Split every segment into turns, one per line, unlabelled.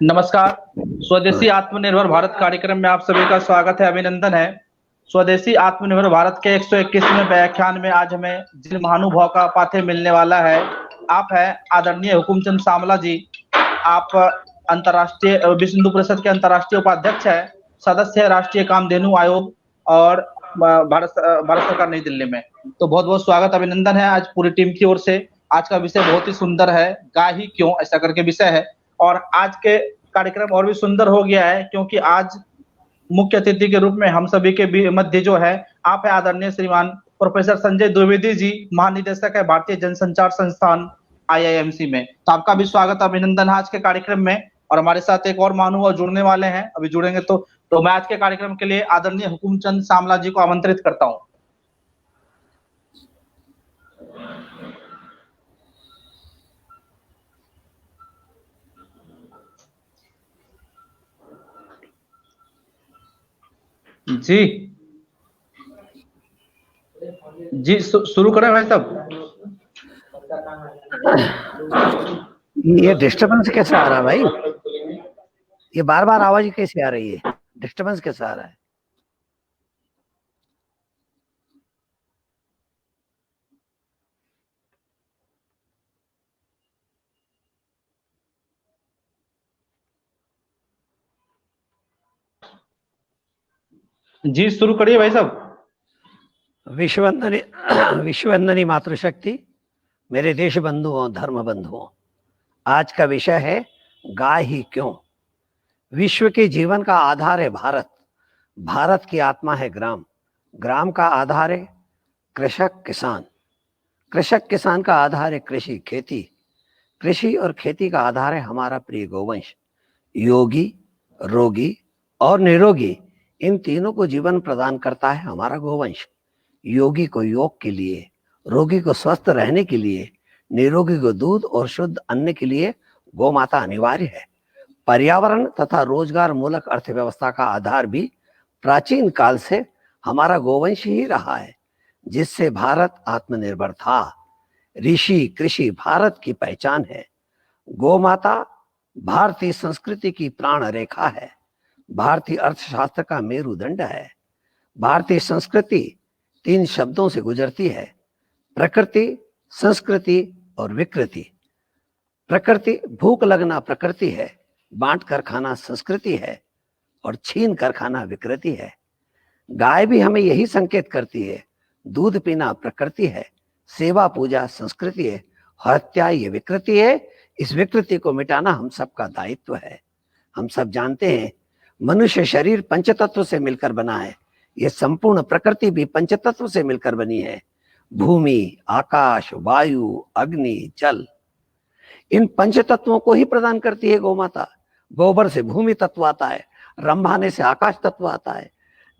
नमस्कार। स्वदेशी आत्मनिर्भर भारत कार्यक्रम में आप सभी का स्वागत है, अभिनंदन है। स्वदेशी आत्मनिर्भर भारत के 121वें व्याख्यान में आज हमें जिन महानुभाव का पाथेय मिलने वाला है, आप हैं आदरणीय हुकुमचंद सामला जी। आप अंतर्राष्ट्रीय विश्व हिंदू परिषद के अंतर्राष्ट्रीय उपाध्यक्ष है, सदस्य है राष्ट्रीय कामधेनु आयोग और भारत भारत सरकार नई दिल्ली में। तो बहुत बहुत स्वागत, अभिनंदन है आज पूरी टीम की ओर से। आज का विषय बहुत ही सुंदर है, गाय ही क्यों, ऐसा करके विषय है। और आज के कार्यक्रम और भी सुंदर हो गया है क्योंकि आज मुख्य अतिथि के रूप में हम सभी के मध्य जो है आप है आदरणीय श्रीमान प्रोफेसर संजय द्विवेदी जी, महानिदेशक है भारतीय जनसंचार संस्थान आईआईएमसी में। तो आपका भी स्वागत, अभिनंदन है आज के कार्यक्रम में। और हमारे साथ एक और महानुभाव जुड़ने वाले हैं, अभी जुड़ेंगे। तो मैं आज के कार्यक्रम के लिए आदरणीय हुकुमचंद सामला जी को आमंत्रित करता हूँ। जी जी, शुरू करें भाई साहब।
ये डिस्टर्बेंस कैसे आ रहा है भाई? ये बार बार आवाज कैसे आ रही है? डिस्टर्बेंस कैसे आ रहा है?
जी शुरू करिए भाई साहब।
विश्ववंदनी मातृशक्ति, मेरे देश बंधुओं, धर्म बंधुओं, आज का विषय है गाय ही क्यों। विश्व के जीवन का आधार है भारत, भारत की आत्मा है ग्राम, ग्राम का आधार है कृषक किसान, कृषक किसान का आधार है कृषि खेती, कृषि और खेती का आधार है हमारा प्रिय गोवंश। योगी, रोगी और निरोगी, इन तीनों को जीवन प्रदान करता है हमारा गोवंश। योगी को योग के लिए, रोगी को स्वस्थ रहने के लिए, निरोगी को दूध और शुद्ध अन्न के लिए गौ माता अनिवार्य है। पर्यावरण तथा रोजगार मूलक अर्थव्यवस्था का आधार भी प्राचीन काल से हमारा गोवंश ही रहा है, जिससे भारत आत्मनिर्भर था। ऋषि कृषि भारत की पहचान है। गौ माता भारतीय संस्कृति की प्राण रेखा है, भारतीय अर्थशास्त्र का मेरुदंड है। भारतीय संस्कृति 3 शब्दों से गुजरती है, प्रकृति, संस्कृति और विकृति। प्रकृति भूख लगना प्रकृति है, बांट कर खाना संस्कृति है और छीन कर खाना विकृति है। गाय भी हमें यही संकेत करती है। दूध पीना प्रकृति है, सेवा पूजा संस्कृति है, हत्या ये विकृति है। इस विकृति को मिटाना हम सबका दायित्व है। हम सब जानते हैं मनुष्य शरीर पंचतत्व से मिलकर बना है, ये संपूर्ण प्रकृति भी पंचतत्व से मिलकर बनी है। भूमि, आकाश, वायु, अग्नि, जल, इन पंचतत्वों को ही प्रदान करती है गौ माता। गोबर से भूमि तत्व आता है, रंभाने से आकाश तत्व आता है,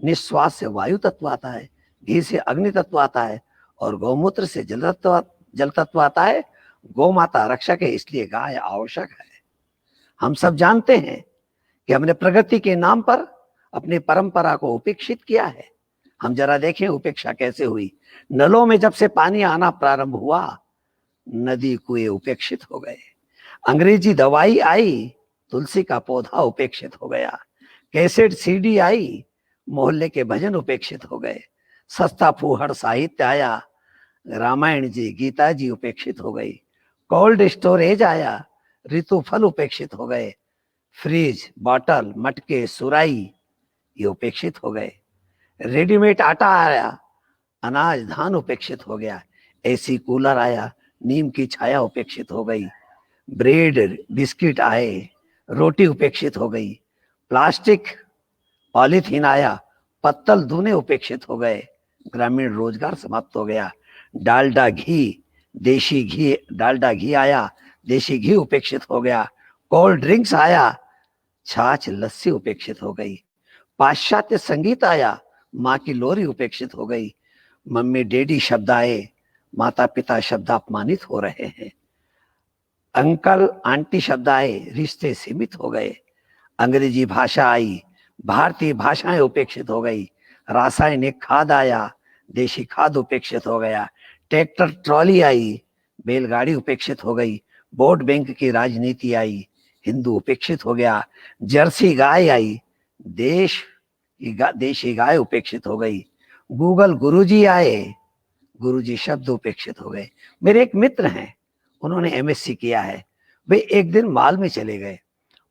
निश्वास से वायु तत्व आता है, घी से अग्नि तत्व आता है और गौमूत्र से जल तत्व आता है। गौ माता रक्षक है, इसलिए गाय आवश्यक है। हम सब जानते हैं कि हमने प्रगति के नाम पर अपनी परंपरा को उपेक्षित किया है। हम जरा देखें उपेक्षा कैसे हुई। नलों में जब से पानी आना प्रारंभ हुआ, नदी कुएं उपेक्षित हो गए। अंग्रेजी दवाई आई, तुलसी का पौधा उपेक्षित हो गया। कैसेट सीडी आई, मोहल्ले के भजन उपेक्षित हो गए। सस्ता फूहड़ साहित्य आया, रामायण जी, गीता जी उपेक्षित हो गई। कोल्ड स्टोरेज आया, ऋतु फल उपेक्षित हो गए। फ्रिज, बॉटल, मटके, सुराई ये उपेक्षित हो गए। रेडीमेड आटा आया, अनाज धान उपेक्षित हो गया। एसी कूलर आया, नीम की छाया उपेक्षित हो गई। ब्रेड बिस्किट आए, रोटी उपेक्षित हो गई। प्लास्टिक पॉलीथीन आया, पत्तल धुने उपेक्षित हो गए। ग्रामीण रोजगार समाप्त हो गया। डालडा घी, देशी घी, डालडा घी आया, देशी घी उपेक्षित हो गया। कोल्ड ड्रिंक्स आया, छाछ लस्सी उपेक्षित हो गई। पाश्चात्य संगीत आया, माँ की लोरी उपेक्षित हो गई। मम्मी डैडी शब्द आए, माता पिता शब्द अपमानित हो रहे हैं। अंकल आंटी शब्द आए, रिश्ते सीमित हो गए। अंग्रेजी भाषा आई, भारतीय भाषाएं उपेक्षित हो गई। रासायनिक खाद आया, देशी खाद उपेक्षित हो गया। ट्रैक्टर ट्रॉली आई, बैलगाड़ी उपेक्षित हो गई। वोट बैंक की राजनीति आई, हिंदू उपेक्षित हो गया। जर्सी गाय आई, देशी गाय उपेक्षित हो गई। गूगल गुरुजी आए, गुरुजी शब्द उपेक्षित हो गए। मेरे एक मित्र हैं, उन्होंने एमएससी किया है। वे एक दिन मॉल में चले गए,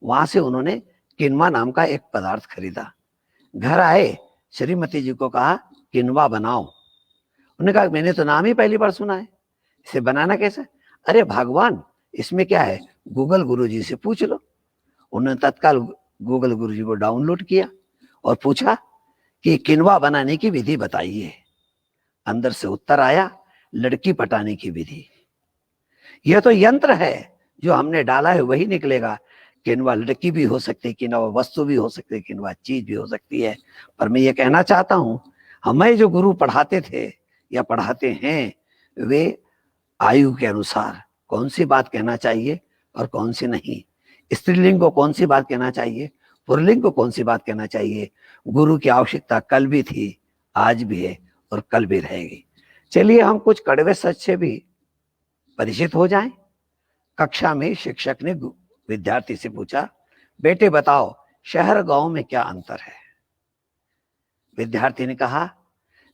वहां से उन्होंने किनवा नाम का एक पदार्थ खरीदा। घर आए, श्रीमती जी को कहा किनवा बनाओ। उन्होंने कहा मैंने तो नाम ही पहली बार सुना है, इसे बनाना कैसे? अरे भगवान, इसमें क्या है, गूगल गुरुजी से पूछ लो। उन्होंने तत्काल गूगल गुरुजी को डाउनलोड किया और पूछा कि किनवा बनाने की विधि बताइए। अंदर से उत्तर आया, लड़की पटाने की विधि। यह तो यंत्र है, जो हमने डाला है वही निकलेगा। किनवा लड़की भी हो सकती है, किनवा वस्तु भी हो सकती है, किनवा चीज भी हो सकती है। पर मैं ये कहना चाहता हूं, हमें जो गुरु पढ़ाते थे या पढ़ाते हैं, वे आयु के अनुसार कौन सी बात कहना चाहिए और कौन सी नहीं, स्त्रीलिंग को कौन सी बात कहना चाहिए, पुल्लिंग को कौन सी बात कहना चाहिए। गुरु की आवश्यकता कल भी थी, आज भी है और कल भी रहेगी। चलिए हम कुछ कड़वे सच से भी परिचित हो जाएं। कक्षा में शिक्षक ने विद्यार्थी से पूछा, बेटे बताओ शहर गांव में क्या अंतर है? विद्यार्थी ने कहा,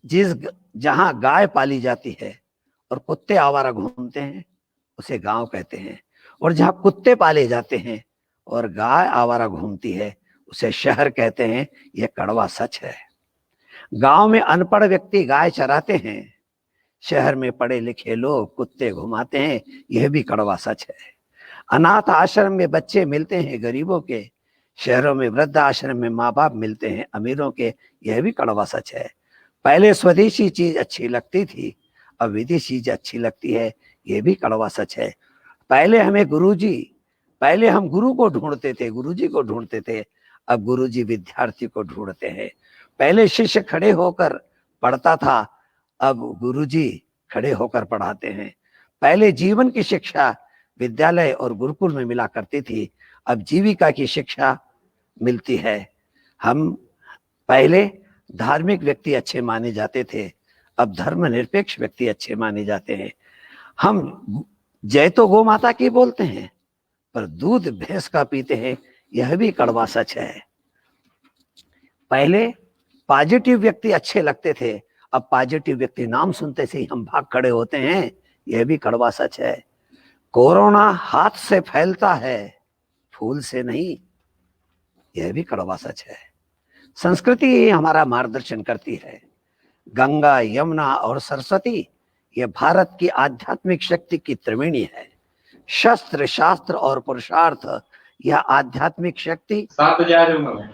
जहां गाय पाली जाती है और कुत्ते आवारा घूमते हैं उसे गांव कहते हैं, और जहां कुत्ते पाले जाते हैं और गाय आवारा घूमती है उसे शहर कहते हैं। यह कड़वा सच है। गांव में अनपढ़ व्यक्ति गाय चराते हैं, शहर में पढ़े लिखे लोग कुत्ते घुमाते हैं। यह भी कड़वा सच है। अनाथ आश्रम में बच्चे मिलते हैं गरीबों के, शहरों में वृद्ध आश्रम में माँ बाप मिलते हैं अमीरों के। यह भी कड़वा सच है। पहले स्वदेशी चीज अच्छी लगती थी, अब विदेशी चीज अच्छी लगती है। यह भी कड़वा सच है। पहले हम गुरु को ढूंढते थे, गुरुजी को ढूंढते थे, अब गुरुजी विद्यार्थी को ढूंढते हैं। पहले शिष्य खड़े होकर पढ़ता था, अब गुरुजी खड़े होकर पढ़ाते हैं। पहले जीवन की शिक्षा विद्यालय और गुरुकुल में मिला करती थी, अब जीविका की शिक्षा मिलती है। हम पहले धार्मिक व्यक्ति अच्छे माने जाते थे, अब धर्मनिरपेक्ष व्यक्ति अच्छे माने जाते हैं। हम जय तो गौ माता की बोलते हैं, पर दूध भैंस का पीते हैं। यह भी कड़वा सच है। पहले पॉजिटिव व्यक्ति अच्छे लगते थे, अब पॉजिटिव व्यक्ति नाम सुनते से ही हम भाग खड़े होते हैं। यह भी कड़वा सच है। कोरोना हाथ से फैलता है, फूल से नहीं। यह भी कड़वा सच है। संस्कृति ही हमारा मार्गदर्शन करती है। गंगा, यमुना और सरस्वती यह भारत की आध्यात्मिक शक्ति की त्रिवेणी है। शस्त्र, शास्त्र और पुरुषार्थ यह आध्यात्मिक शक्ति
7 बजे आ जाऊंगा मैं।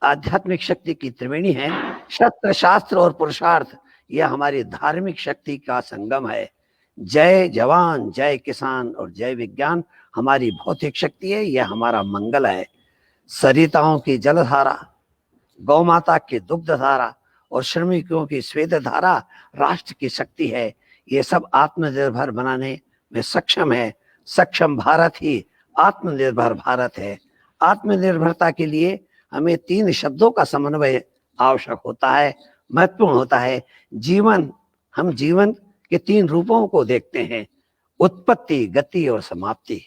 आध्यात्मिक शक्ति की त्रिवेणी है। शस्त्र, शास्त्र और पुरुषार्थ यह हमारी धार्मिक शक्ति का संगम है। जय जवान, जय किसान और जय विज्ञान हमारी भौतिक शक्ति है, यह हमारा मंगल है। सरिताओं की जलधारा, गौ माता की दुग्ध धारा और श्रमिकों की श्वेत धारा राष्ट्र की शक्ति है। ये सब आत्मनिर्भर बनाने में सक्षम है। सक्षम भारत ही आत्मनिर्भर भारत है। आत्मनिर्भरता के लिए हमें 3 शब्दों का समन्वय आवश्यक होता है, महत्वपूर्ण होता है। हम जीवन के 3 रूपों को देखते हैं, उत्पत्ति, गति और समाप्ति,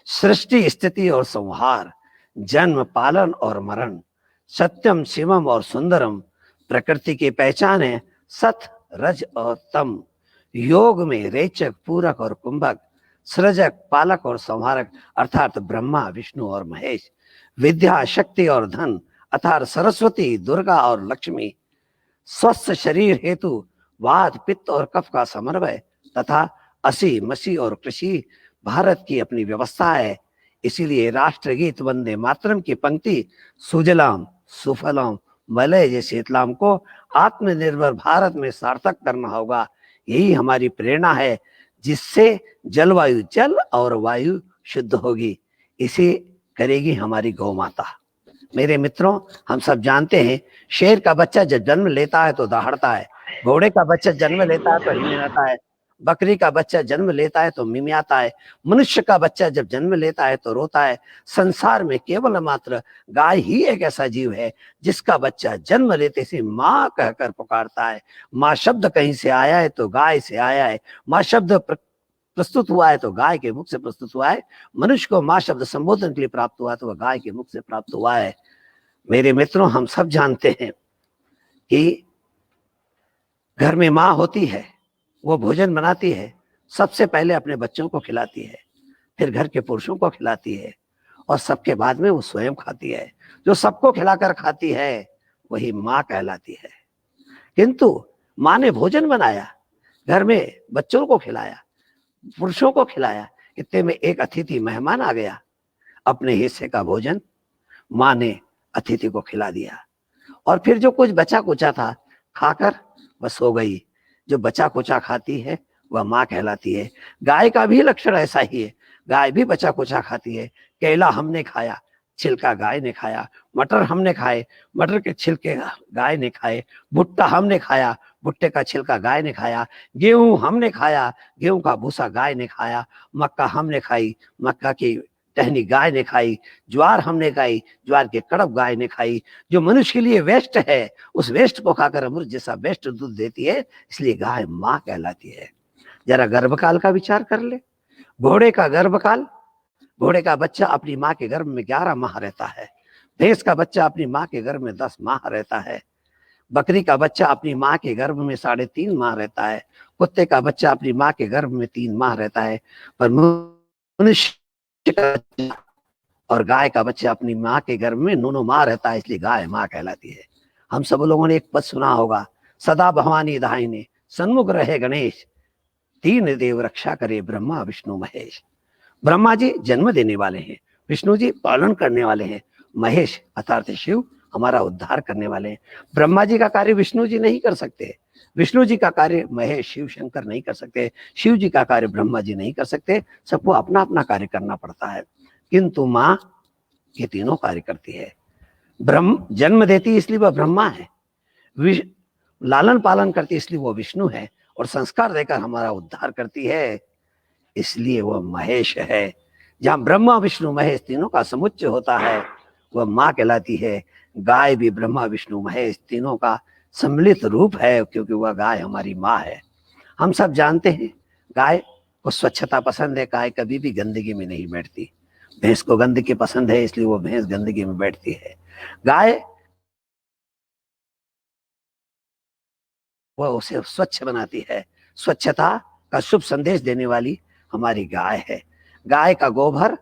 सृष्टि, स्थिति और संहार, जन्म, पालन और मरण, सत्यम, शिवम और सुंदरम। प्रकृति की पहचान है सत, रज और तम। योग में रेचक, पूरक और कुंभक, सृजक, पालक और संहारक अर्थात ब्रह्मा, विष्णु और महेश। विद्या, शक्ति और धन अर्थात सरस्वती, दुर्गा और लक्ष्मी। स्वस्थ शरीर हेतु वात, पित्त और कफ का समन्वय तथा असी, मसी और कृषि भारत की अपनी व्यवस्था है। इसीलिए राष्ट्रगीत वंदे मातरम की पंक्ति सुजलाम सुफलाम मलय शीतलाम को आत्मनिर्भर भारत में सार्थक करना होगा। यही हमारी प्रेरणा है, जिससे जलवायु, जल और वायु शुद्ध होगी। इसे करेगी हमारी गौ माता। मेरे मित्रों, हम सब जानते हैं शेर का बच्चा जब जन्म लेता है तो दहाड़ता है, घोड़े का बच्चा जन्म लेता है तो हिमहिमाता है, बकरी का बच्चा जन्म लेता है तो मिमियाता है, मनुष्य का बच्चा जब जन्म लेता है तो रोता है। संसार में केवल मात्र गाय ही एक ऐसा जीव है जिसका बच्चा जन्म लेते से माँ कहकर पुकारता है। माँ शब्द कहीं से आया है तो गाय से आया है। माँ शब्द प्रस्तुत हुआ है तो गाय के मुख से प्रस्तुत हुआ है। मनुष्य को माँ शब्द संबोधन के लिए प्राप्त हुआ तो वह गाय के मुख से प्राप्त हुआ है। मेरे मित्रों, हम सब जानते हैं कि घर में माँ होती है, वो भोजन बनाती है, सबसे पहले अपने बच्चों को खिलाती है, फिर घर के पुरुषों को खिलाती है और सबके बाद में वो स्वयं खाती है। जो सबको खिलाकर खाती है वही माँ कहलाती है। किंतु माँ ने भोजन बनाया, घर में बच्चों को खिलाया, पुरुषों को खिलाया, इतने में एक अतिथि मेहमान आ गया, अपने हिस्से का भोजन माँ ने अतिथि को खिला दिया और फिर जो कुछ बचा कुचा था खाकर बस हो गई। जो बचा कुचा खाती है वह माँ कहलाती है। गाय का भी लक्षण ऐसा ही है, गाय भी बचा कुचा खाती है। केला हमने खाया, छिलका गाय ने खाया, मटर हमने खाए, मटर के छिलके गाय ने खाए, भुट्टा हमने खाया, भुट्टे का छिलका गाय ने खाया, गेहूं हमने खाया, गेहूं का भूसा गाय ने खाया, मक्का हमने खाई, मक्का की टहनी गाय ने खाई, ज्वार हमने खाई, ज्वार के कड़ब गाय ने खाई। जो मनुष्य के लिए वेस्ट है उस वेस्ट को खाकर अमृत जैसा वेस्ट दूध देती है, इसलिए गाय माँ कहलाती है। जरा गर्भकाल का विचार कर ले। घोड़े का गर्भकाल, घोड़े का बच्चा अपनी माँ के गर्भ में 11 माह रहता है, भैंस का बच्चा अपनी माँ के गर्भ में 10 माह रहता है, बकरी का बच्चा अपनी माँ के गर्भ में 3.5 माह रहता है, कुत्ते का बच्चा अपनी माँ के गर्भ में 3 माह रहता है, पर मनुष्य का बच्चा और गाय का बच्चा अपनी माँ के गर्भ में 9 माह रहता है, इसलिए गाय माँ कहलाती है। हम सब लोगों ने एक पद सुना होगा, सदा भवानी दाहिने सन्मुख रहे गणेश, तीन देव रक्षा करे ब्रह्मा विष्णु महेश। ब्रह्मा जी जन्म देने वाले हैं, विष्णु जी पालन करने वाले हैं, महेश अर्थात शिव हमारा उद्धार करने वाले हैं। ब्रह्मा जी का कार्य विष्णु जी नहीं कर सकते, विष्णु जी का कार्य महेश शिव शंकर नहीं कर सकते, शिव जी का कार्य ब्रह्मा जी नहीं कर सकते। सबको अपना अपना कार्य करना पड़ता है, किंतु माँ ये तीनों कार्य करती है। ब्रह्म जन्म देती इसलिए वह ब्रह्मा है, लालन पालन करती इसलिए वो विष्णु है, और संस्कार देकर हमारा उद्धार करती है इसलिए वह महेश है। जहां ब्रह्मा विष्णु महेश तीनों का समुच्चय होता है वह माँ कहलाती है। गाय भी ब्रह्मा विष्णु महेश तीनों का सम्मिलित रूप है, क्योंकि वह गाय हमारी माँ है। हम सब जानते हैं गाय को स्वच्छता पसंद है, गाय कभी भी गंदगी में नहीं बैठती। भैंस को गंदगी पसंद है इसलिए वो भैंस गंदगी में बैठती है। गाय वह उसे स्वच्छ बनाती है, स्वच्छता का शुभ संदेश देने वाली हमारी गाय है। गाय का गोबर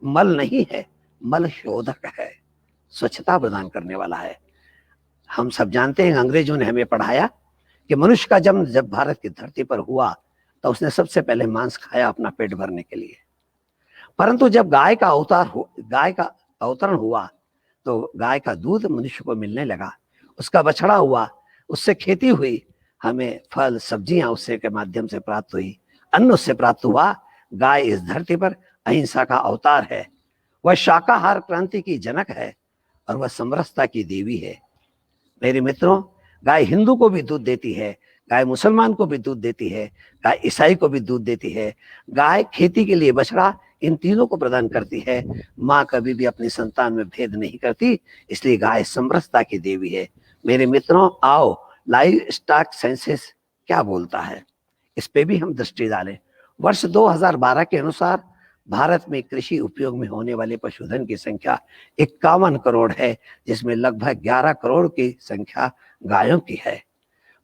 मल नहीं है, मल शोधक है, स्वच्छता प्रदान करने वाला है। हम सब जानते हैं अंग्रेजों ने हमें पढ़ाया कि मनुष्य का जन्म जब भारत की धरती पर हुआ तो उसने सबसे पहले मांस खाया अपना पेट भरने के लिए, परंतु जब गाय का अवतरण हुआ तो गाय का दूध मनुष्य को मिलने लगा, उसका बछड़ा हुआ, उससे खेती हुई, हमें फल सब्जियां उससे के माध्यम से प्राप्त हुई, अन्न उससे प्राप्त हुआ। गाय इस धरती पर अहिंसा का अवतार है, वह शाकाहार क्रांति की जनक है और वह समरसता की देवी है। मेरे मित्रों, गाय हिंदू को भी दूध देती है, गाय मुसलमान को भी दूध देती है, गाय ईसाई को भी दूध देती है। गाय खेती के लिए बछड़ा इन तीनों को प्रदान करती है। माँ कभी भी अपनी संतान में भेद नहीं करती, इसलिए गाय समरसता की देवी है। मेरे मित्रों, आओ लाइव स्टॉक सेंसस क्या बोलता है इस पे भी हम दृष्टि डालें। वर्ष 2012 के अनुसार भारत में कृषि उपयोग में होने वाले पशुधन की संख्या 51 करोड़ है, जिसमें लगभग 11 करोड़ की संख्या गायों की है।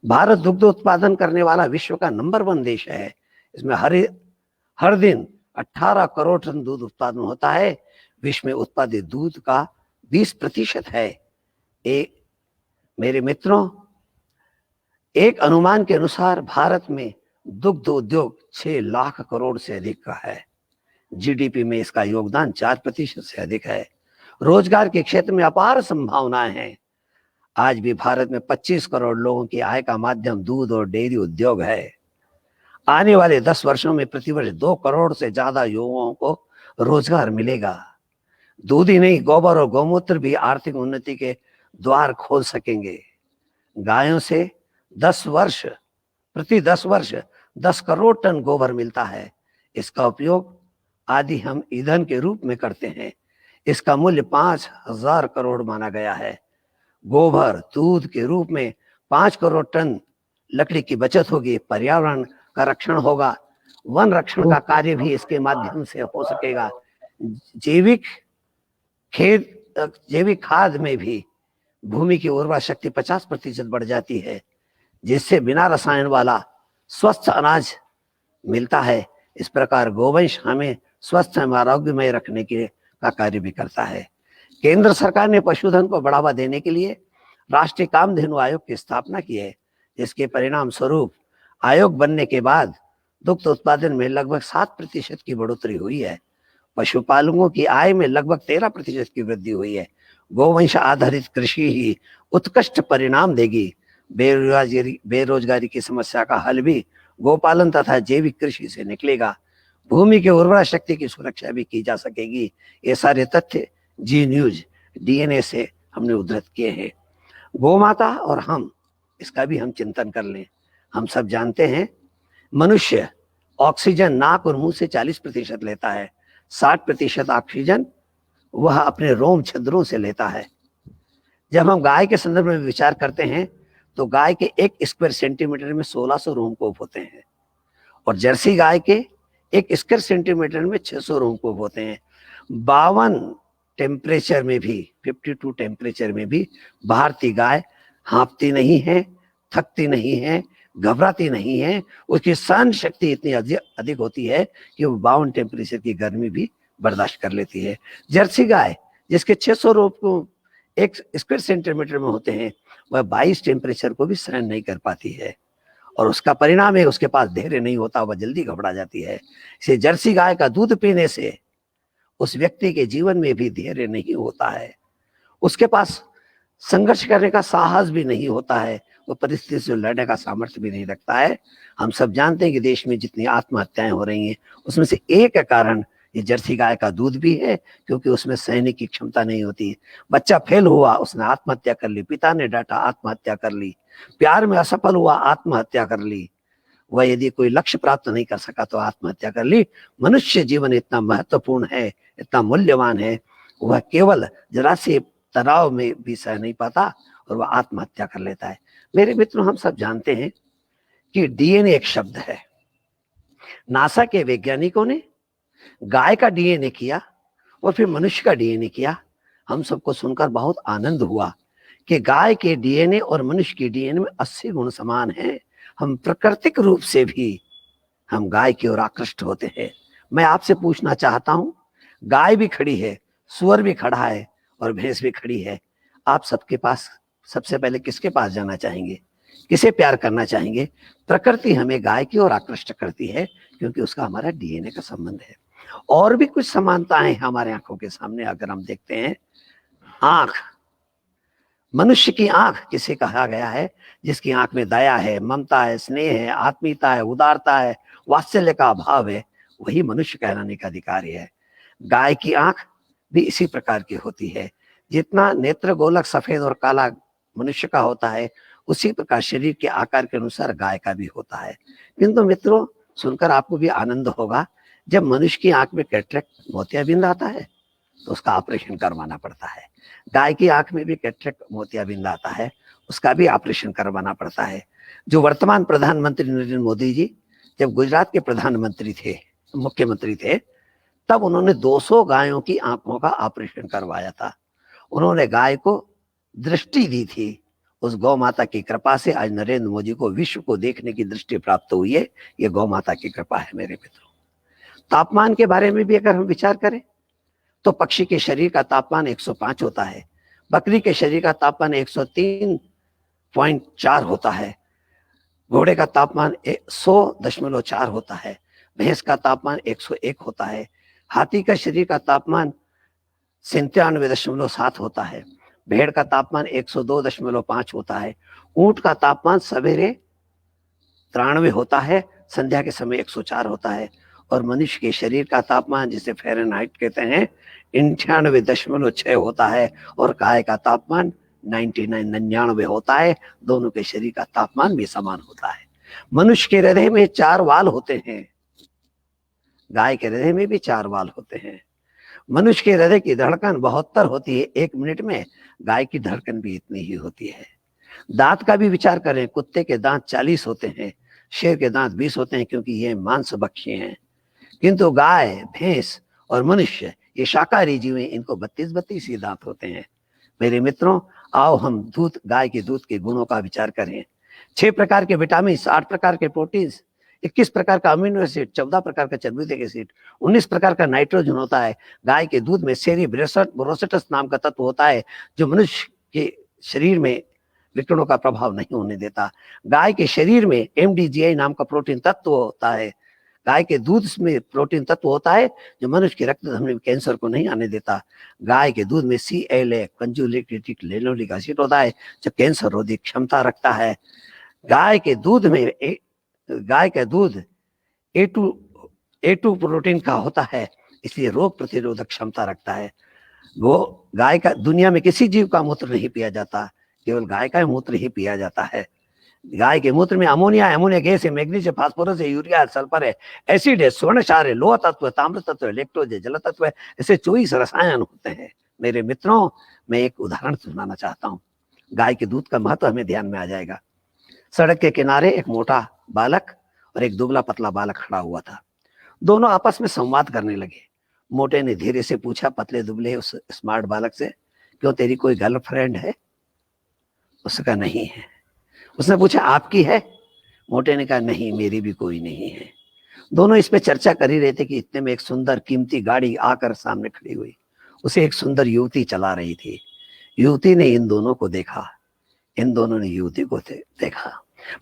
भारत दुग्ध उत्पादन करने वाला विश्व का नंबर 1 देश है। इसमें हर दिन 18 करोड़ टन दूध उत्पादन होता है। विश्व में उत्पादित दूध का 20% है। मेरे मित्रों, एक अनुमान के अनुसार भारत में दुग्ध उद्योग 6 लाख करोड़ से अधिक का है। जीडीपी में इसका योगदान 4% से अधिक है। रोजगार के क्षेत्र में अपार संभावनाएं हैं। आज भी भारत में 25 करोड़ लोगों की आय का माध्यम दूध और डेयरी उद्योग है। आने वाले 10 वर्षों में प्रतिवर्ष 2 करोड़ से ज्यादा युवाओं को रोजगार मिलेगा। दूध ही नहीं, गोबर और गौमूत्र भी आर्थिक उन्नति के द्वार खोल सकेंगे। गायों से प्रति 10 वर्ष 10 करोड़ टन गोबर मिलता है। इसका उपयोग आदि हम ईंधन के रूप में करते हैं। इसका मूल्य 5,000 करोड़ माना गया है। गोबर दूध के रूप में 5 करोड़ टन लकड़ी की बचत होगी, पर्यावरण का रक्षण होगा वन रक्षण का कार्य भी इसके माध्यम से हो सकेगा। जैविक जैविक खाद में भी भूमि की उर्वरा शक्ति 50% बढ़ जाती है, जिससे बिना रसायन वाला स्वस्थ अनाज मिलता है। इस प्रकार गोवंश हमें स्वस्थ एवं आरोग्यमय रखने के का कार्य भी करता है। केंद्र सरकार ने पशुधन को बढ़ावा देने के लिए राष्ट्रीय कामधेनु आयोग की स्थापना की है, जिसके परिणाम स्वरूप आयोग बनने के बाद दुग्ध उत्पादन में लगभग 7% की बढ़ोतरी हुई है। पशुपालकों की आय में लगभग 13% की वृद्धि हुई है। गोवंश आधारित कृषि ही उत्कृष्ट परिणाम देगी। बेरोजगारी की समस्या का हल भी गोपालन तथा जैविक कृषि से निकलेगा। भूमि की उर्वरा शक्ति की सुरक्षा भी की जा सकेगी। ये सारे तथ्य जी न्यूज DNA से हमने उद्धृत किए हैं। गोमाता और हम, इसका भी हम चिंतन कर लें। हम सब जानते हैं मनुष्य ऑक्सीजन नाक और मुंह से 40% लेता है, 60% ऑक्सीजन वह अपने रोम छिद्रों से लेता है। जब हम गाय के संदर्भ में विचार करते हैं तो गाय के 1 स्क्वायर सेंटीमीटर में 1600 रोमकूप होते हैं और जर्सी गाय के 1 स्क्वायर सेंटीमीटर में 600 रोमकूप होते हैं। 52 टेम्परेचर में भी, 52 टेम्परेचर में भी भारतीय गाय हाँफती नहीं है, थकती नहीं है, घबराती नहीं है। उसकी सहन शक्ति इतनी अधिक होती है कि वो 52 टेम्परेचर की गर्मी भी बर्दाश्त कर लेती है। जर्सी गाय जिसके 600 रोमकूप 1 स्क्वायर सेंटीमीटर में होते हैं, वह 22 टेम्परेचर को भी सहन नहीं कर पाती है और उसका परिणाम है उसके पास धैर्य नहीं होता, वह जल्दी घबरा जाती है। इसे जर्सी गाय का दूध पीने से उस व्यक्ति के जीवन में भी धैर्य नहीं होता है, उसके पास संघर्ष करने का साहस भी नहीं होता है, वो परिस्थिति से लड़ने का सामर्थ्य भी नहीं रखता है। हम सब जानते हैं कि देश में जितनी आत्महत्याएं हो रही हैं उसमें से एक कारण ये जर्सी गाय का दूध भी है, क्योंकि उसमें सहने की क्षमता नहीं होती। बच्चा फेल हुआ, उसने आत्महत्या कर ली, पिता ने डांटा, आत्महत्या कर ली, प्यार में असफल हुआ, आत्महत्या कर ली, वह यदि कोई लक्ष्य प्राप्त नहीं कर सका तो आत्महत्या कर ली। मनुष्य जीवन इतना महत्वपूर्ण है, इतना मूल्यवान है, वह केवल जरा से तनाव में भी सह नहीं पाता और वह आत्महत्या कर लेता है। मेरे मित्रों, हम सब जानते हैं कि DNA एक शब्द है। नासा के वैज्ञानिकों ने गाय का DNA किया और फिर मनुष्य का DNA किया। हम सबको सुनकर बहुत आनंद हुआ कि गाय के DNA और मनुष्य के DNA में 80 गुण समान हैं। हम प्राकृतिक रूप से भी हम गाय की ओर आकृष्ट होते हैं। मैं आपसे पूछना चाहता हूं, गाय भी खड़ी है, सुअर भी खड़ा है और भैंस भी खड़ी है, आप सबके पास सबसे पहले किसके पास जाना चाहेंगे, किसे प्यार करना चाहेंगे? प्रकृति हमें गाय की ओर आकृष्ट करती है क्योंकि उसका हमारा DNA का संबंध है। और भी कुछ समानताएं हमारे आंखों के सामने अगर हम देखते हैं, आंख, मनुष्य की आंख किसे कहा गया है? जिसकी आंख में दया है, ममता है, स्नेह है, आत्मीयता है, उदारता है, वात्सल्य का अभाव है, वही मनुष्य कहलाने का अधिकारी है। गाय की आंख भी इसी प्रकार की होती है। जितना नेत्र गोलक सफेद और काला मनुष्य का होता है, उसी प्रकार शरीर के आकार के अनुसार गाय का भी होता है। किंतु मित्रों, सुनकर आपको भी आनंद होगा, जब मनुष्य की आंख में कैटरेक्ट मोतियाबिंद आता है तो उसका ऑपरेशन करवाना पड़ता है। गाय की आंख में भी कैटरेक्ट मोतियाबिंद आता है, उसका भी ऑपरेशन करवाना पड़ता है। जो वर्तमान प्रधानमंत्री नरेंद्र मोदी जी जब गुजरात के प्रधानमंत्री थे, मुख्यमंत्री थे, तब उन्होंने 200 गायों की आंखों का ऑपरेशन करवाया था। उन्होंने गाय को दृष्टि दी थी। उस गौ माता की कृपा से आज नरेंद्र मोदी को विश्व को देखने की दृष्टि प्राप्त हुई है। ये गौ माता की कृपा है मेरे मित्रों। तापमान के बारे में भी अगर हम विचार करें तो पक्षी के शरीर का तापमान 105 होता है, बकरी के शरीर का तापमान 103.4 होता है, घोड़े का तापमान 100.4 होता है, भैंस का तापमान 101 होता है, हाथी का शरीर का तापमान 97.7 होता है, भेड़ का तापमान 102.5 होता है, ऊंट का तापमान सवेरे 93 होता है, संध्या के समय 104 होता है, और मनुष्य के शरीर का तापमान जिसे फ़ारेनहाइट कहते हैं 98.6 होता है, और गाय का तापमान 99 होता है। दोनों के शरीर का तापमान भी समान होता है। मनुष्य के हृदय में 4 वाल होते हैं, गाय के हृदय में भी 4 वाल होते हैं। मनुष्य के हृदय की धड़कन 72 होती है 1 मिनट में, गाय की धड़कन भी इतनी ही होती है। दांत का भी विचार करें, कुत्ते के दांत 40 होते हैं, शेर के दांत 20 होते हैं क्योंकि ये मांस भक्षी हैं, किंतु गाय, भैंस और मनुष्य ये शाकाहारी जीव हैं, इनको 32 ही दांत होते हैं। मेरे मित्रों, आओ हम गाय के दूध के गुणों का विचार करें। 6 प्रकार के विटामिन, 8 प्रकार के प्रोटीन्स, 21 प्रकार का अमीनो एसिड, 14 प्रकार का चर्बीयुक्त एसिड, 19 प्रकार का नाइट्रोजन होता है। गाय के दूध में सेरीब्रोसेटस नाम का तत्व होता है जो मनुष्य के शरीर में विकिरणों का प्रभाव नहीं होने देता। गाय के शरीर में MDGI नाम का प्रोटीन तत्व होता है। गाय के दूध में प्रोटीन तत्व होता है जो मनुष्य की रक्त धमनी में कैंसर को नहीं आने देता। गाय के दूध में CLA कंजुगेटेड लेनोलिक एसिड होता है जो कैंसर रोधी क्षमता रखता है। गाय के दूध A2 प्रोटीन का होता है, इसलिए रोग प्रतिरोधक क्षमता रखता है। वो गाय का दुनिया में किसी जीव का मूत्र नहीं पिया जाता, केवल गाय का मूत्र ही पिया जाता है। गाय के मूत्र में अमोनिया गैस है, मैग्नीशियम, फास्फोरस है, यूरिया है, सल्फर है, एसिड है, स्वर्ण क्षार है, लोह तत्व है, ताम्र तत्व है, लैक्टोज है, जल तत्व है, ऐसे 24 रसायन होते हैं। मेरे मित्रों, मैं एक उदाहरण सुनाना चाहता हूँ। गाय के दूध का महत्व हमें ध्यान में आ जाएगा। सड़क के किनारे एक मोटा बालक और एक दुबला पतला बालक खड़ा हुआ था। दोनों आपस में संवाद करने लगे। मोटे ने धीरे से पूछा पतले दुबले उस स्मार्ट बालक से, क्यों तेरी कोई गर्लफ्रेंड है? उसका नहीं है। उसने पूछा आपकी है? मोटे ने कहा नहीं, मेरी भी कोई नहीं है। दोनों इस पे चर्चा कर ही रहे थे कि इतने में एक सुंदर कीमती गाड़ी आकर सामने खड़ी हुई। उसे एक सुंदर युवती चला रही थी। युवती ने इन दोनों को देखा, इन दोनों ने युवती को देखा।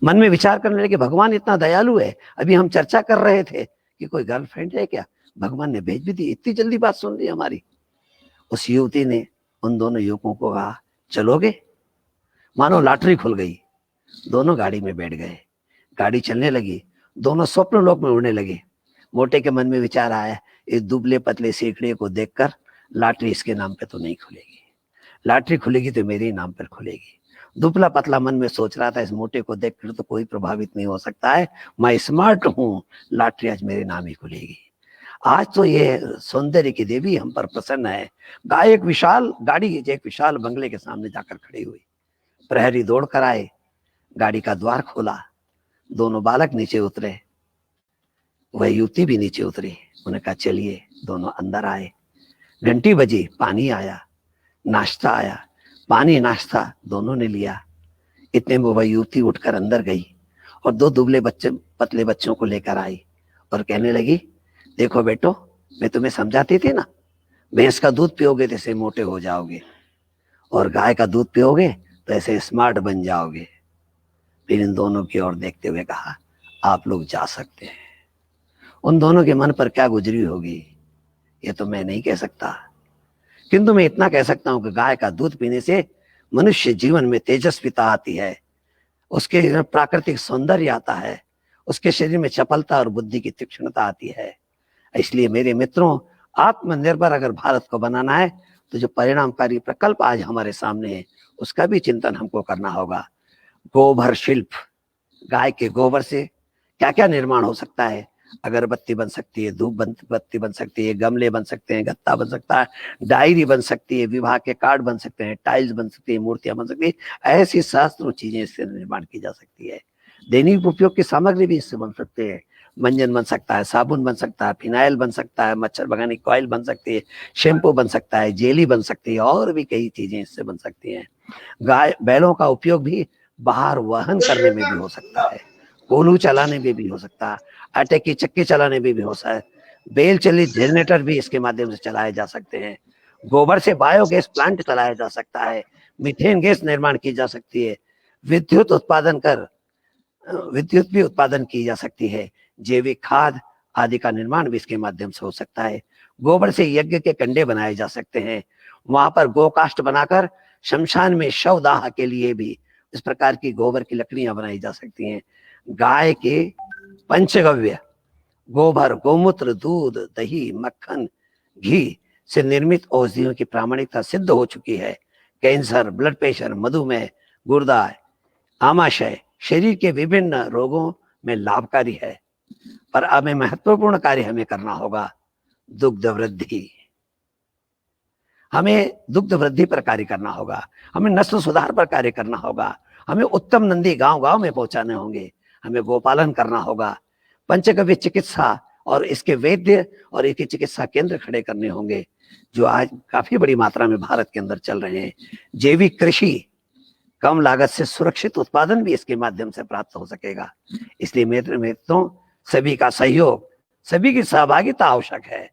मन में विचार करने लगे, भगवान इतना दयालु है, अभी हम चर्चा कर रहे थे कि कोई गर्लफ्रेंड है क्या, भगवान ने भेज भी दी, इतनी जल्दी बात सुन ली हमारी। उस युवती ने उन दोनों युवकों को कहा चलोगे? मानो लॉटरी खुल गई। दोनों गाड़ी में बैठ गए, गाड़ी चलने लगी, दोनों स्वप्न लोक में उड़ने लगे। मोटे के मन में विचार आया, इस दुबले पतले सीखड़े को देखकर लॉटरी इसके नाम पे तो नहीं खुलेगी, लॉटरी खुलेगी तो मेरे नाम पर खुलेगी। दुबला पतला मन में सोच रहा था, इस मोटे को देखकर तो कोई प्रभावित नहीं हो सकता है, मैं स्मार्ट हूँ, लॉटरी आज मेरे नाम ही खुलेगी। आज तो ये सौंदर्य की देवी हम पर प्रसन्न है। गाय एक विशाल बंगले के सामने जाकर खड़ी हुई। प्रहरी दौड़ कर आए, गाड़ी का द्वार खोला, दोनों बालक नीचे उतरे, वह युवती भी नीचे उतरी। उन्हें कहा चलिए, दोनों अंदर आए। घंटी बजी, पानी आया, नाश्ता आया, पानी नाश्ता दोनों ने लिया। इतने में वह युवती उठकर अंदर गई और 2 दुबले पतले बच्चों को लेकर आई और कहने लगी, देखो बेटो, मैं तुम्हें समझाती थी ना, भैंस का दूध पियोगे तो ऐसे मोटे हो जाओगे और गाय का दूध पियोगे तो ऐसे स्मार्ट बन जाओगे। फिर इन दोनों की ओर देखते हुए कहा, आप लोग जा सकते हैं। उन दोनों के मन पर क्या गुजरी होगी ये तो मैं नहीं कह सकता, किंतु मैं इतना कह सकता हूं कि गाय का दूध पीने से मनुष्य जीवन में तेजस्विता आती है, उसके प्राकृतिक सौंदर्य आता है, उसके शरीर में चपलता और बुद्धि की तीक्ष्णता आती है। इसलिए मेरे मित्रों, आत्मनिर्भर अगर भारत को बनाना है तो जो परिणामकारी प्रकल्प आज हमारे सामने है उसका भी चिंतन हमको करना होगा। गोबर शिल्प, गाय के गोबर से क्या क्या निर्माण हो सकता है। अगरबत्ती बन सकती है, धूप बत्ती बन सकती है, गमले बन सकते हैं, गत्ता बन सकता है, डायरी बन सकती है, विवाह के कार्ड बन सकते हैं, टाइल्स बन सकती है, मूर्तियां बन सकती है। ऐसी सहस्त्रों चीजें इससे निर्माण की जा सकती है। दैनिक उपयोग की सामग्री भी इससे बन सकते हैं। मंजन बन सकता है, साबुन बन सकता है, फिनाइल बन सकता है, मच्छर भगाने की कॉइल बन सकती है, शैम्पू बन सकता है, जेली बन सकती है, और भी कई चीजें इससे बन सकती हैं। बैलों का उपयोग भी बाहर वहन करने में भी हो सकता है, कोल्हू चलाने में भी हो सकता है, आटे की चक्की चलाने में भी हो सकता है, बेल चलित जनरेटर भी इसके माध्यम से चलाए जा सकते हैं। गोबर से बायोगैस प्लांट चलाया जा सकता है, मीथेन गैस निर्माण की जा सकती है, विद्युत भी उत्पादन की जा सकती है, जैविक खाद आदि का निर्माण भी इसके माध्यम से हो सकता है। गोबर से यज्ञ के कंडे बनाए जा सकते हैं, वहां पर गोकाष्ठ बनाकर शमशान में शवदाह के लिए भी इस प्रकार की गोबर की लकड़ियां बनाई जा सकती हैं। गाय के पंचगव्य गोबर, गोमूत्र, दूध, दही, मक्खन, घी से निर्मित औषधियों की प्रामाणिकता सिद्ध हो चुकी है। कैंसर, ब्लड प्रेशर, मधुमेह, गुर्दा, आमाशय, शरीर के विभिन्न रोगों में लाभकारी है। पर अब महत्वपूर्ण कार्य हमें करना होगा, दुग्ध वृद्धि। हमें दुग्ध वृद्धि पर कार्य करना होगा, हमें नस्ल सुधार पर कार्य करना होगा, हमें उत्तम नंदी गांव गांव में पहुंचाने होंगे, हमें गोपालन करना होगा। पंचगव्य चिकित्सा और इसके वैद्य और इसके चिकित्सा केंद्र खड़े करने होंगे, जो आज काफी बड़ी मात्रा में भारत के अंदर चल रहे हैं। जैविक कृषि, कम लागत से सुरक्षित उत्पादन भी इसके माध्यम से प्राप्त हो सकेगा। इसलिए मेरे मित्रों, सभी का सहयोग, सभी की सहभागिता आवश्यक है।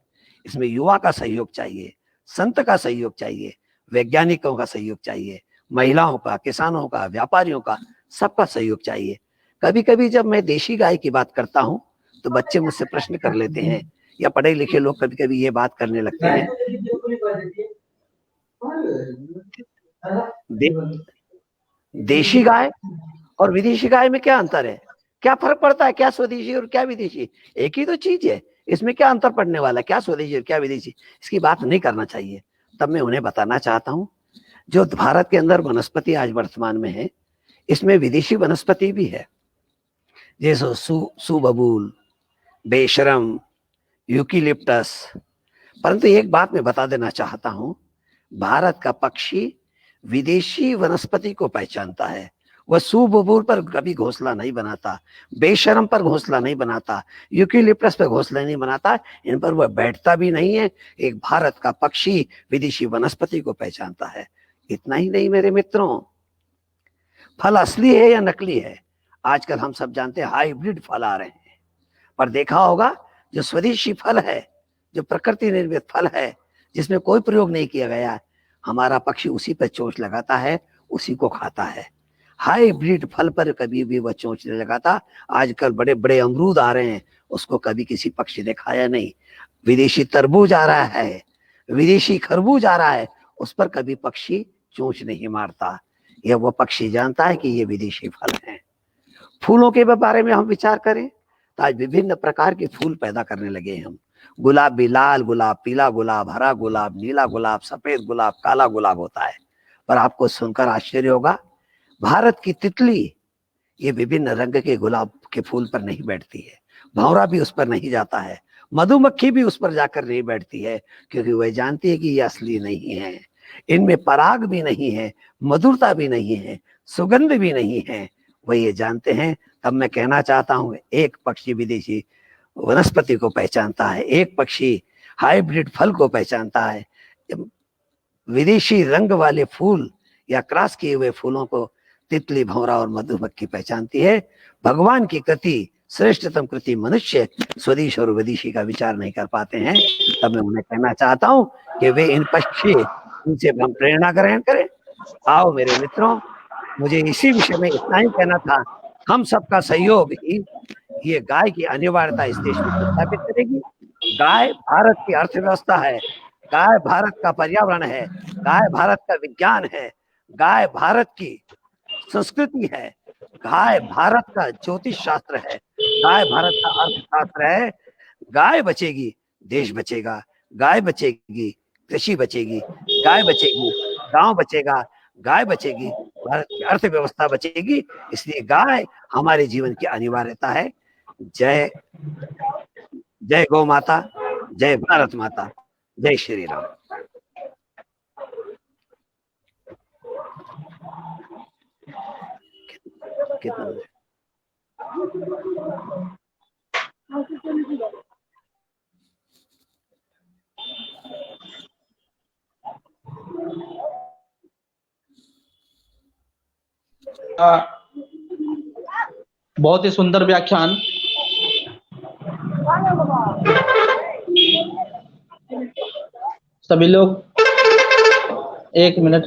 इसमें युवा का सहयोग चाहिए, संत का सहयोग चाहिए, वैज्ञानिकों का सहयोग चाहिए, महिलाओं का, किसानों का, व्यापारियों का, सबका सहयोग चाहिए। कभी कभी जब मैं देशी गाय की बात करता हूँ तो बच्चे मुझसे प्रश्न कर लेते हैं, या पढ़े लिखे लोग कभी कभी ये बात करने लगते हैं, देशी गाय और विदेशी गाय में क्या अंतर है, क्या फर्क पड़ता है, क्या स्वदेशी और क्या विदेशी, एक ही तो चीज है, इसमें क्या अंतर पड़ने वाला है, क्या स्वदेशी और क्या विदेशी, इसकी बात नहीं करना चाहिए। तब मैं उन्हें बताना चाहता हूँ, जो भारत के अंदर वनस्पति आज वर्तमान में है, इसमें विदेशी वनस्पति भी है, जैसे सुबबूल, बेशरम, यूकेलिप्टस। परंतु एक बात मैं बता देना चाहता हूं, भारत का पक्षी विदेशी वनस्पति को पहचानता है। वह सुबबूल पर कभी घोंसला नहीं बनाता, बेशरम पर घोंसला नहीं बनाता, यूकेलिप्टस पर घोंसला नहीं बनाता, इन पर वह बैठता भी नहीं है। एक भारत का पक्षी विदेशी वनस्पति को पहचानता है। इतना ही नहीं मेरे मित्रों, फल असली है या नकली है, आजकल हम सब जानते हैं हाइब्रिड फल आ रहे हैं, पर देखा होगा जो स्वदेशी फल है, जो प्रकृति निर्मित फल है, जिसमें कोई प्रयोग नहीं किया गया, हमारा पक्षी उसी पर चोंच लगाता है, उसी को खाता है। हाइब्रिड फल पर कभी भी वह चोंच नहीं लगाता। आजकल बड़े बड़े अमरूद आ रहे हैं, उसको कभी किसी पक्षी ने खाया नहीं। विदेशी तरबूज आ रहा है, विदेशी खरबूज आ रहा है, उस पर कभी पक्षी चोंच नहीं मारता। यह वो पक्षी जानता है कि ये विदेशी फल हैं। फूलों के बारे में हम विचार करें तो आज विभिन्न प्रकार के फूल पैदा करने लगे हैं हम। गुलाब भी लाल गुलाब, पीला गुलाब, हरा गुलाब, नीला गुलाब, सफेद गुलाब, काला गुलाब होता है। पर आपको सुनकर आश्चर्य होगा, भारत की तितली ये विभिन्न रंग के गुलाब के फूल पर नहीं बैठती है, भंवरा भी उस पर नहीं जाता है, मधुमक्खी भी उस पर जाकर नहीं बैठती है, क्योंकि वह जानती है कि ये असली नहीं है, इनमें पराग भी नहीं है, मधुरता भी नहीं है, सुगंध भी नहीं है। वह ये जानते हैं। तब मैं कहना चाहता हूं, एक पक्षी विदेशी वनस्पति को पहचानता है, एक पक्षी हाइब्रिड फल को पहचानता है, विदेशी रंग वाले फूल या क्रॉस किए हुए फूलों को तितली, भंवरा और मधुमक्खी पहचानती है। भगवान की कृति, श्रेष्ठतम कृति मनुष्य स्वदेश और विदेशी का विचार नहीं कर पाते हैं। तब मैं उन्हें कहना चाहता हूं कि वे इन पक्षी, इनसे हम प्रेरणा ग्रहण करें। आओ मेरे मित्रों, मुझे इसी विषय में इतना ही कहना था। हम सबका सहयोग ही ये गाय की अनिवार्यता इस देश में स्थापित करेगी। गाय भारत की अर्थव्यवस्था है, गाय भारत का पर्यावरण है, गाय भारत का विज्ञान है, गाय भारत की संस्कृति है, गाय भारत का ज्योतिष शास्त्र है, गाय भारत का अर्थशास्त्र है। गाय बचेगी, देश बचेगा, गाय बचेगी, कृषि बचेगी, गाय बचेगी, गांव बचेगा, गाय बचेगी, भारत की अर्थव्यवस्था बचेगी। इसलिए गाय हमारे जीवन की अनिवार्यता है। जय जय गौ माता, जय भारत माता, जय श्री राम। कितना
बहुत ही सुंदर व्याख्यान। सभी लोग 1 मिनट।